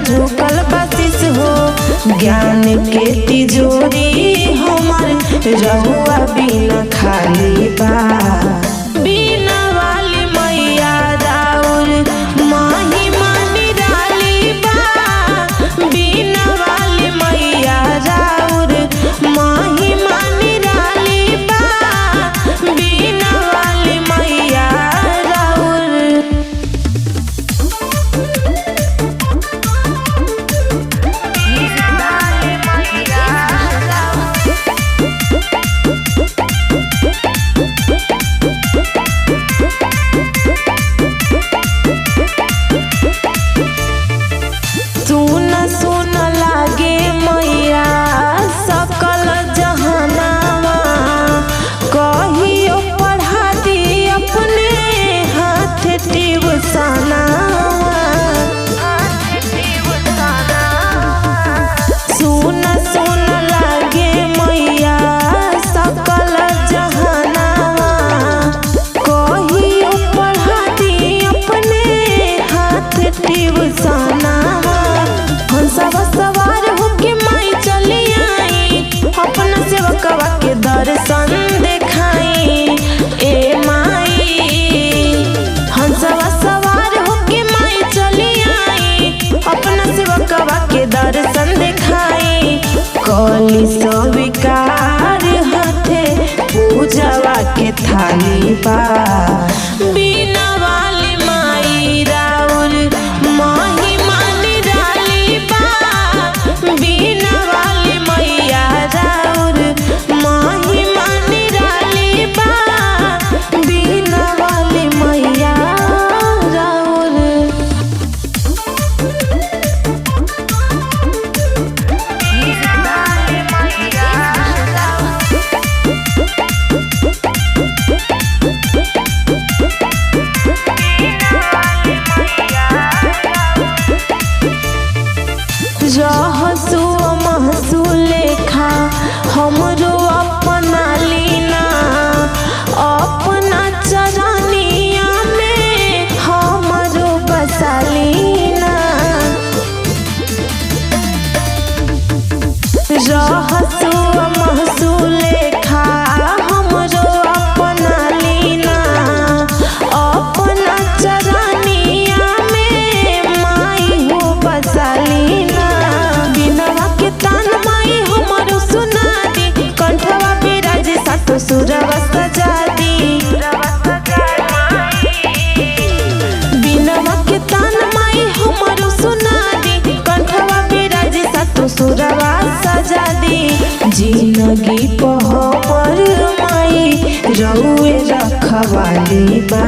झुकल बसिस हो। ज्ञान के तिजोरी हमर रहुआ बिना खाली बा। बिना वाली मैया राउर महिमा निराली बा। बिना वाली मैया राउर महिमा निराली बा। बिना वाली मैया राउर। सुन सुन लागे मैया सकल जहानावा। कहियो पढ़ा दी अपने हाथ ट्यूशनावा। सुन सुन लागे मैया सकल जहानावा। कहियो पढ़ा दी अपने हाथ ट्यूशनावा। हंसवा सवार होके माई चली आई। अपना सेवकवा के दर्शन देखाई ए माई। हंसवा सवार होके माई चली आई। अपना सेवकवा के दर्शन देखाई। कली स्वीकार हाथे पूजवा के थाली बा। बिना वाली माई राउर महिमा निराली बा। बिना वाली मैया राउर महिमा निराली बा। बिना वाली मैया राउर। रहसु महसु लेखा हमरो अपना लीना। अपना चरनिया में हमरो बसालीना। रहसु महसु लेखा हमरो अपना लीना। अपना चरनिया में माई हो बसालीना। बिनवा के तान माई हमरो सुना दी। कंठवा बिराज सातो सुरवा सजा दी। बिनवा के तान माई हमरो सुना दी। कंठवा बिराज सातो सुरवा सजा दी। जिंदगी पर माई रउए रखवाली बा।